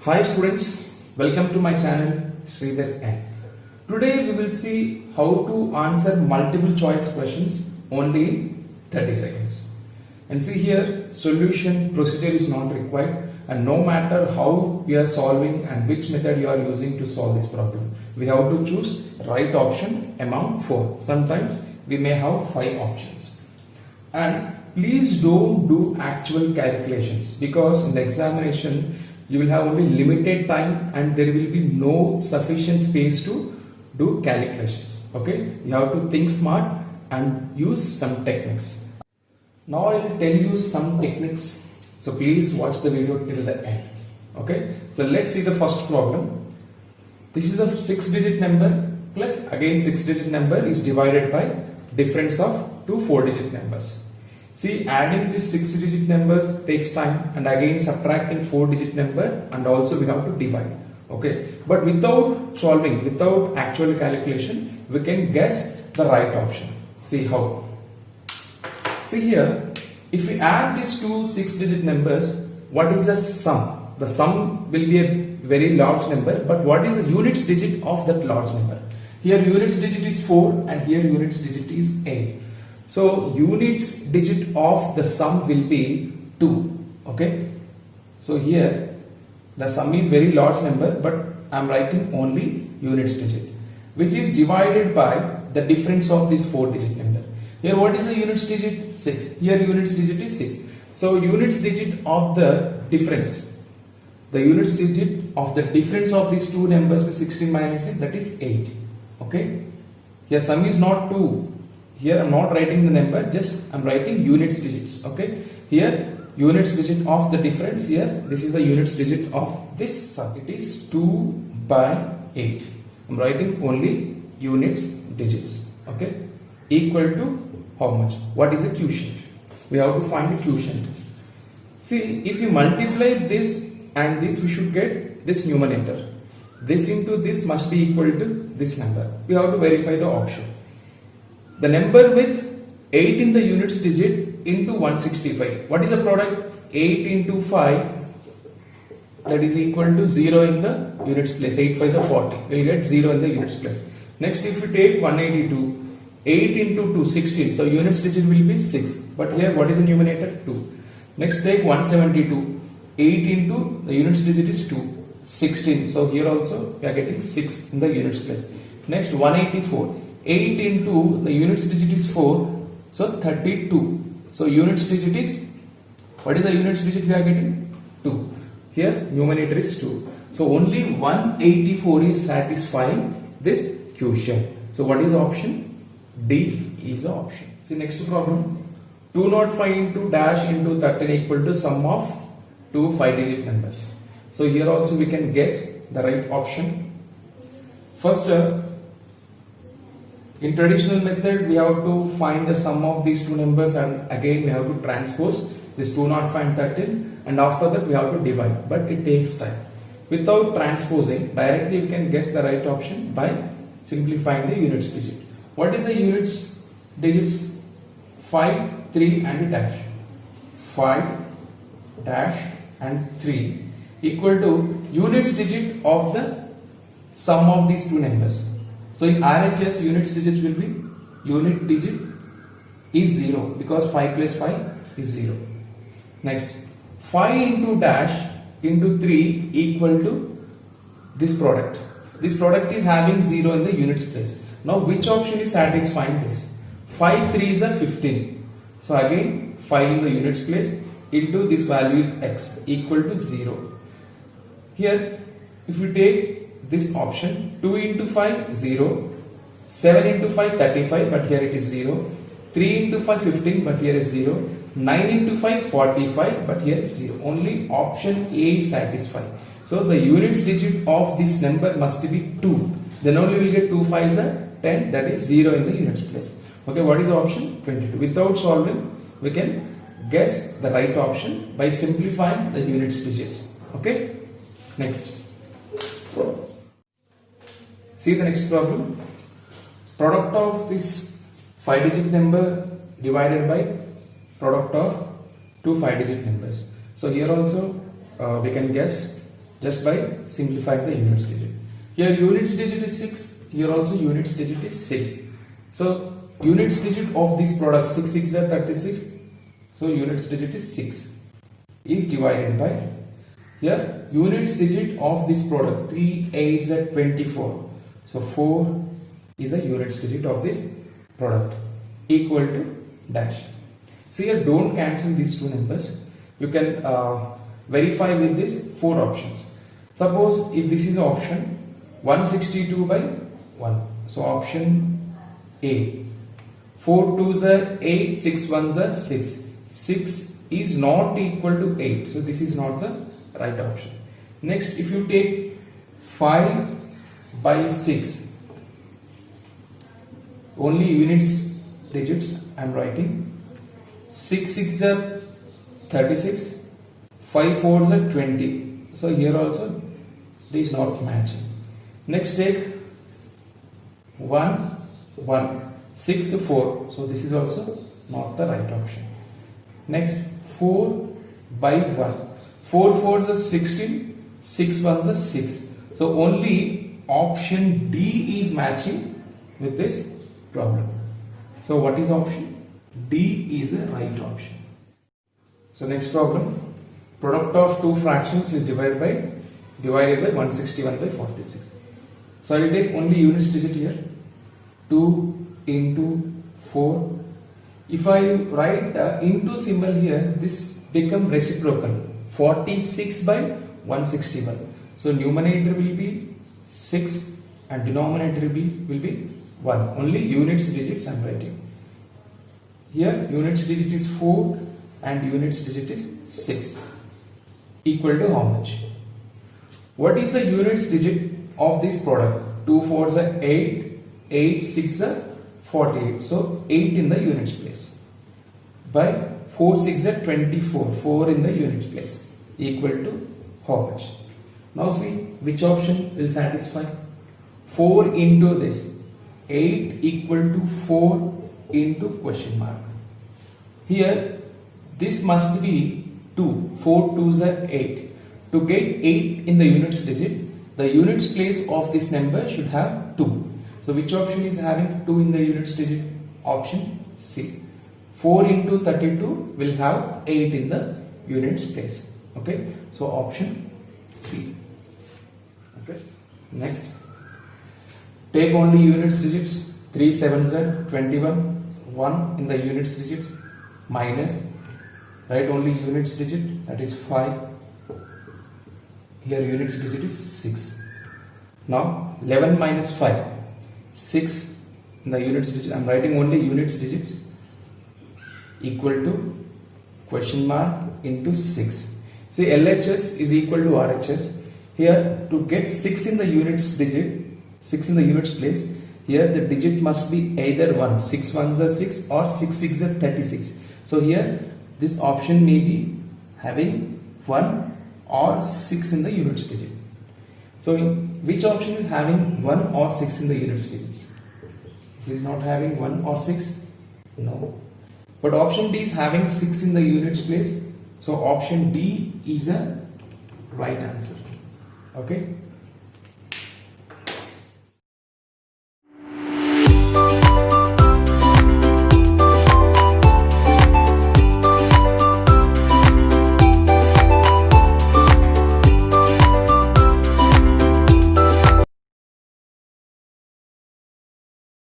Hi students, welcome to my channel Sridhar N. Today we will see how to answer multiple choice questions only in 30 seconds. And see here, solution procedure is not required, and no matter how we are solving and which method you are using to solve this problem, we have to choose right option among 4. Sometimes we may have 5 options. And please don't do actual calculations, because in the examination you will have only limited time and there will be no sufficient space to do calculations. Okay, you have to think smart and use some techniques. Now I will tell you some techniques, so please watch the video till the end. Okay, so let's see the first problem. This is a 6-digit number plus again 6-digit number is divided by difference of two 4-digit numbers. See, adding these 6-digit numbers takes time, and again subtracting 4-digit number, and also we have to divide. Okay, but without solving, without actual calculation, we can guess the right option. See how. See here, if we add these two 6-digit numbers, what is the sum? The sum will be a very large number, but what is the units digit of that large number? Here units digit is 4 and here units digit is 8. So units digit of the sum will be 2. Okay. So here the sum is very large number, but I am writing only units digit, which is divided by the difference of this 4-digit number. Here what is the units digit? 6. Here units digit is 6. So units digit of the difference. The units digit of the difference of these two numbers with 16 minus 8, that is 8. Okay. Here sum is not 2. Here I am not writing the number, just I am writing units digits. Okay. Here units digit of the difference, here this is the units digit of this sum. It is 2 by 8. I am writing only units digits. Okay. Equal to how much? What is the quotient? We have to find the quotient. See, if we multiply this and this, we should get this numerator. This into this must be equal to this number. We have to verify the option. The number with 8 in the units digit into 165. What is the product? 8 into 5, that is equal to 0 in the units place. 8 5 is 40. We will get 0 in the units place. Next, if we take 182, 8 into 2, 16. So units digit will be 6. But here what is the numerator? 2. Next, take 172. 8 into the units digit is 2. 16. So here also we are getting 6 in the units place. Next, 184. 8 into the units digit is 4, so 32. So units digit is, what is the units digit we are getting? 2. Here numerator is 2. So only 184 is satisfying this quotient. So what is the option? D is the option. See next problem. 205 into dash into 13 equal to sum of two 5-digit numbers. So here also we can guess the right option. First, in traditional method, we have to find the sum of these two numbers, and again we have to transpose this 205 and 13, and after that we have to divide, but it takes time. Without transposing, directly we can guess the right option by simplifying the units digit. What is the units digits? 5, 3 and dash. 5, dash and 3 equal to units digit of the sum of these two numbers. So in RHS, units digits will be, unit digit is 0 because 5 plus 5 is 0. Next, 5 into dash into 3 equal to this product. This product is having 0 in the units place. Now which option is satisfying this? 5 3 is a 15. So again 5 in the units place into this value is x equal to 0. Here if we take this option, 2 into 5 0, 7 into 5 35, but here it is 0, 3 into 5 15, but here is 0, 9 into 5 45, but here is 0. Only option A is satisfied. So the units digit of this number must be 2. Then only we will get 2 5s are 10, that is 0 in the units place. Okay, what is the option? 22. Without solving, we can guess the right option by simplifying the units digits. Okay, next. See the next problem. Product of this 5-digit number divided by product of two 5-digit numbers. So here also we can guess just by simplifying the units digit. Here units digit is 6, here also units digit is 6. So units digit of this product 6 6 are 36, so units digit is 6 is divided by, here units digit of this product 3 8 are 24, so 4 is a units digit of this product equal to dash. So here don't cancel these two numbers, you can verify with this 4 options. Suppose if this is option 162 by 1, so option A, 4 2s are 8, 6 1s are 6, 6 is not equal to 8, so this is not the right option. Next, if you take 5 by 6, only units digits I am writing, 6 6 are 36, 5 4s are 20, so here also it is not matching. Next, take 1 1 6 4, so this is also not the right option. Next, 4 by 1, 4 4s are 16, 6 1s are 6, so only option D is matching with this problem. So what is option? D is the right option. So next problem, product of two fractions is divided by 161 by 46. So I will take only units digit here, 2 into 4. If I write into symbol here, this become reciprocal, 46 by 161. So numerator will be 6 and denominator will be 1. Only units digits I am writing. Here units digit is 4 and units digit is 6. Equal to how much? What is the units digit of this product? 2 4s are 8, 8 6 are 48. So 8 in the units place. By 4 6 are 24. 4 in the units place. Equal to how much? Now see which option will satisfy. 4 into this. 8 equal to 4 into question mark. Here this must be 2. 4 2s are 8. To get 8 in the units digit, the units place of this number should have 2. So which option is having 2 in the units digit? Option C. 4 into 32 will have 8 in the units place. Okay. So option C. Okay. Next. Take only units digits. 3 7s are 21. 1 in the units digits minus. Write only units digit, that is 5. Here units digit is 6. Now 11 minus 5, 6 in the units digit. I am writing only units digits equal to question mark into 6. See, LHS is equal to RHS. Here to get 6 in the units digit, 6 in the units place, here the digit must be either 1, 6 1s are 6 or 6 6 are 36. So here this option may be having 1 or 6 in the units digit. So which option is having 1 or 6 in the units digits? This is not having 1 or 6? No. But option D is having 6 in the units place. So option D is a right answer. Okay.